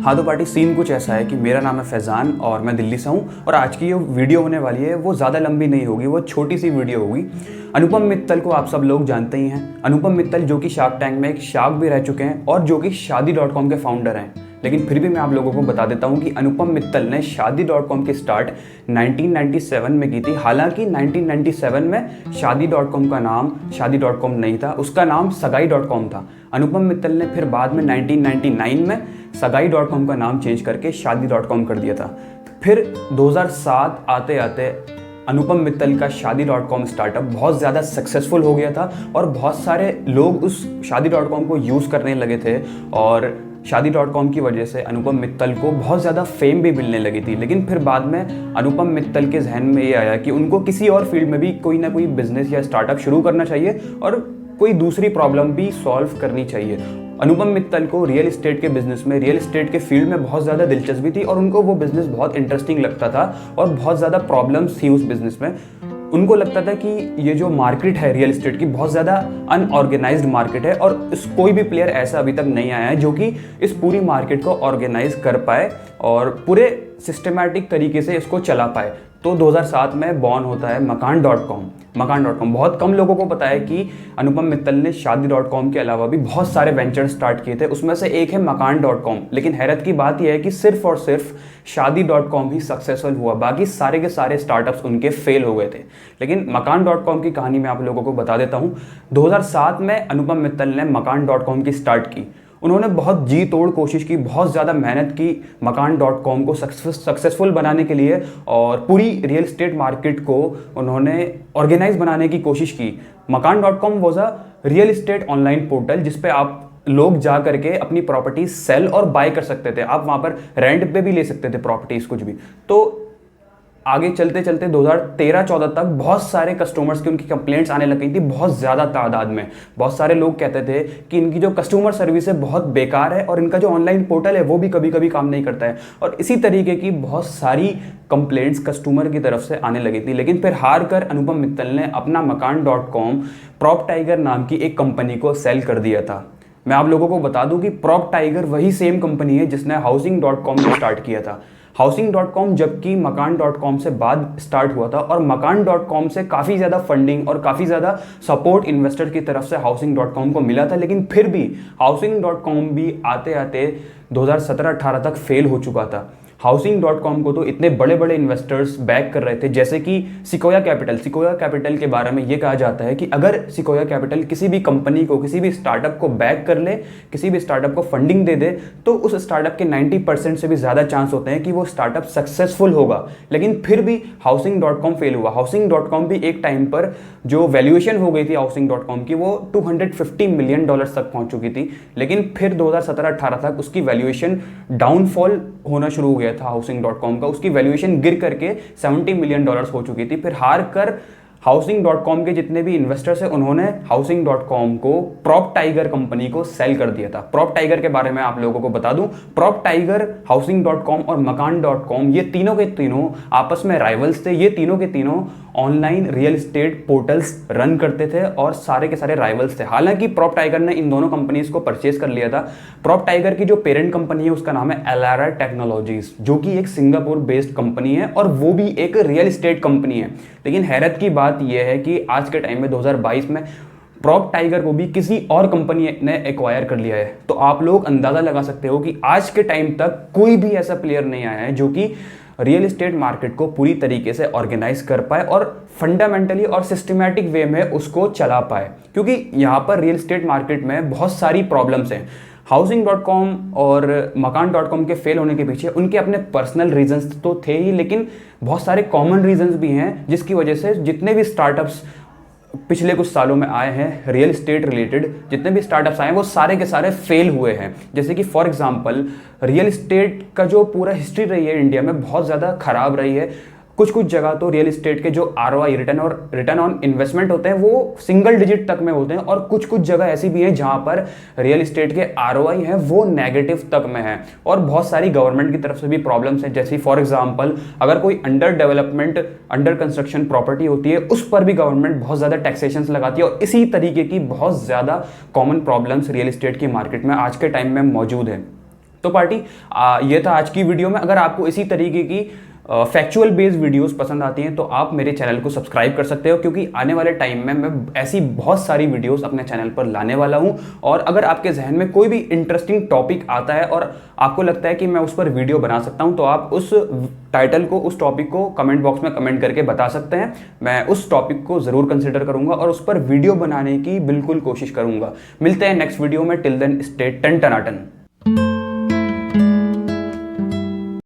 हाँ तो party scene कुछ ऐसा है कि मेरा नाम है फैज़ान और मैं दिल्ली से हूँ और आज की जो वीडियो होने वाली है वो ज़्यादा लंबी नहीं होगी, वो छोटी सी वीडियो होगी। अनुपम मित्तल को आप सब लोग जानते ही हैं। अनुपम मित्तल जो कि शार्क टैंक में एक शार्क भी रह चुके हैं और जो कि शादी.com के फाउंडर हैं। लेकिन फिर भी मैं आप लोगों को बता देता हूँ कि अनुपम मित्तल ने शादी.com की स्टार्ट 1997 में की थी। हालांकि 1997 में शादी.com का नाम शादी.com नहीं था, उसका नाम सगाई.com था। अनुपम मित्तल ने फिर बाद में 1999 में सगाई.com का नाम चेंज करके शादी.com कर दिया था। फिर 2007 आते आते अनुपम मित्तल का शादी.com स्टार्टअप बहुत ज़्यादा सक्सेसफुल हो गया था और बहुत सारे लोग उस शादी.com को यूज़ करने लगे थे और शादी.com की वजह से अनुपम मित्तल को बहुत ज़्यादा फेम भी मिलने लगी थी। लेकिन फिर बाद में अनुपम मित्तल के जहन में ये आया कि उनको किसी और फील्ड में भी कोई ना कोई बिजनेस या स्टार्टअप शुरू करना चाहिए और कोई दूसरी प्रॉब्लम भी सॉल्व करनी चाहिए। अनुपम मित्तल को रियल इस्टेट के बिजनेस में, रियल इस्टेट के फील्ड में बहुत ज़्यादा दिलचस्पी थी और उनको वो बिज़नेस बहुत इंटरेस्टिंग लगता था और बहुत ज़्यादा प्रॉब्लम्स थी उस बिज़नेस में। उनको लगता था कि ये जो मार्केट है रियल इस्टेट की बहुत ज़्यादा अनऑर्गेनाइज्ड मार्केट है और इस कोई भी प्लेयर ऐसा अभी तक नहीं आया है जो कि इस पूरी मार्केट को ऑर्गेनाइज कर पाए और पूरे सिस्टमैटिक तरीके से इसको चला पाए। तो 2007 में बॉर्न होता है मकान.com। मकान.com बहुत कम लोगों को पता है कि अनुपम मित्तल ने शादी.com के अलावा भी बहुत सारे वेंचर स्टार्ट किए थे, उसमें से एक है मकान.com। लेकिन हैरत की बात यह है कि सिर्फ और सिर्फ शादी.com ही सक्सेसफुल हुआ, बाकी सारे के सारे स्टार्टअप्स उनके फेल हो गए थे। लेकिन मकान.com की कहानी मैं आप लोगों को बता देता हूँ। 2007 में अनुपम मित्तल ने मकान.com की स्टार्ट की। उन्होंने बहुत जी तोड़ कोशिश की, बहुत ज़्यादा मेहनत की मकान.com को सक्सेसफुल बनाने के लिए और पूरी रियल एस्टेट मार्केट को उन्होंने ऑर्गेनाइज बनाने की कोशिश की। Makaan was a real estate online portal जिस पे आप लोग जा करके अपनी प्रॉपर्टी सेल और बाय कर सकते थे। आप वहाँ पर रेंट पे भी ले सकते थे प्रॉपर्टीज कुछ भी। तो आगे चलते चलते 2013-14 तक बहुत सारे कस्टमर्स की उनकी कंप्लेंट्स आने लग गई थी, बहुत ज़्यादा तादाद में। बहुत सारे लोग कहते थे कि इनकी जो कस्टमर सर्विस है बहुत बेकार है और इनका जो ऑनलाइन पोर्टल है वो भी कभी कभी काम नहीं करता है। और इसी तरीके की बहुत सारी कंप्लेंट्स कस्टमर की तरफ से आने लगी थी। लेकिन फिर हार कर अनुपम मित्तल ने अपना मकान.com प्रॉप टाइगर नाम की एक कंपनी को सेल कर दिया था। मैं आप लोगों को बता दूं कि प्रॉप टाइगर वही सेम कंपनी है जिसने हाउसिंग.com को स्टार्ट किया था। हाउसिंग.com जबकि मकान.com से बाद स्टार्ट हुआ था और मकान.com से काफ़ी ज़्यादा फंडिंग और काफ़ी ज़्यादा सपोर्ट इन्वेस्टर की तरफ से हाउसिंग.com को मिला था। लेकिन फिर भी हाउसिंग.com भी आते आते 2017-18 तक फेल हो चुका था। हाउसिंग.com को तो इतने बड़े बड़े इन्वेस्टर्स बैक कर रहे थे जैसे कि सिकोया कैपिटल के बारे में ये कहा जाता है कि अगर सिकोया कैपिटल किसी भी कंपनी को, किसी भी स्टार्टअप को बैक कर ले, किसी भी स्टार्टअप को फंडिंग दे दे तो उस स्टार्टअप के 90% से भी ज़्यादा चांस होते हैं कि वो स्टार्टअप सक्सेसफुल होगा। लेकिन फिर भी हाउसिंग.com फेल हुआ। हाउसिंग.com भी एक टाइम पर जो वैल्यूएशन हो गई थी हाउसिंग.com की वो $250 मिलियन तक पहुंच चुकी थी। लेकिन फिर 2017-18 तक उसकी वैल्यूएशन डाउनफॉल होना शुरू हो गया था। हाउसिंग.com का उसकी वैल्यूएशन गिर करके $70 मिलियन हो चुकी थी। फिर हार कर हाउसिंग.com के जितने भी इन्वेस्टर्स हैं उन्होंने हाउसिंग.com को प्रॉप टाइगर कंपनी को सेल कर दिया था। प्रॉप टाइगर के बारे में आप लोगों को बता दूं, प्रॉप टाइगर, हाउसिंग.com और मकान.com ये तीनों के तीनों आपस में राइवल्स थे। ये तीनों के तीनों online real estate portals run करते थे और सारे के सारे राइवल्स थे। हालांकि प्रॉप टाइगर ने इन दोनों कंपनीज को परचेज कर लिया था। प्रॉप टाइगर की जो पेरेंट कंपनी है उसका नाम है एलारा टेक्नोलॉजीज, जो कि एक सिंगापुर बेस्ड कंपनी है और वो भी एक रियल एस्टेट कंपनी है। लेकिन हैरत की बात यह है कि आज के टाइम में 2022 में प्रॉप टाइगर को भी किसी और कंपनी ने एक्वायर कर लिया है। तो आप लोग अंदाजा लगा सकते हो कि आज के टाइम तक कोई भी ऐसा प्लेयर नहीं आया है जो कि रियल एस्टेट मार्केट को पूरी तरीके से ऑर्गेनाइज कर पाए और फंडामेंटली और सिस्टमैटिक वे में उसको चला पाए। क्योंकि यहाँ पर रियल एस्टेट मार्केट में बहुत सारी प्रॉब्लम्स हैं। हाउसिंग.com और मकान.com के फेल होने के पीछे उनके अपने पर्सनल रीजंस तो थे ही, लेकिन बहुत सारे कॉमन रीजंस भी हैं जिसकी वजह से जितने भी स्टार्टअप्स पिछले कुछ सालों में आए हैं रियल एस्टेट रिलेटेड, जितने भी स्टार्टअप्स आए हैं वो सारे के सारे फेल हुए हैं। जैसे कि फॉर एग्जांपल रियल एस्टेट का जो पूरा हिस्ट्री रही है इंडिया में बहुत ज़्यादा खराब रही है। कुछ जगह तो रियल एस्टेट के जो ROI रिटर्न ऑन इन्वेस्टमेंट होते हैं वो सिंगल डिजिट तक में होते हैं और कुछ जगह ऐसी भी हैं जहां पर रियल एस्टेट के ROI है वो नेगेटिव तक में है। और बहुत सारी गवर्नमेंट की तरफ से भी प्रॉब्लम्स हैं। जैसे फॉर एग्जांपल अगर कोई under development, under construction property होती है उस पर भी गवर्नमेंट बहुत ज़्यादा टैक्सेशन लगाती है और इसी तरीके की बहुत ज़्यादा कॉमन प्रॉब्लम्स रियल एस्टेट की मार्केट में आज के टाइम में मौजूद है। तो पार्टी ये था आज की वीडियो में। अगर आपको इसी तरीके की फैक्चुअल बेस्ड वीडियोस पसंद आती हैं तो आप मेरे चैनल को सब्सक्राइब कर सकते हो, क्योंकि आने वाले टाइम में मैं ऐसी बहुत सारी वीडियोस अपने चैनल पर लाने वाला हूं। और अगर आपके जहन में कोई भी इंटरेस्टिंग टॉपिक आता है और आपको लगता है कि मैं उस पर वीडियो बना सकता हूं, तो आप उस टाइटल को, उस टॉपिक को कमेंट बॉक्स में कमेंट करके बता सकते हैं। मैं उस टॉपिक को ज़रूर कंसिडर करूंगा और उस पर वीडियो बनाने की बिल्कुल कोशिश करूंगा। मिलते हैं नेक्स्ट वीडियो में। टिल देन स्टे टन टनाटन।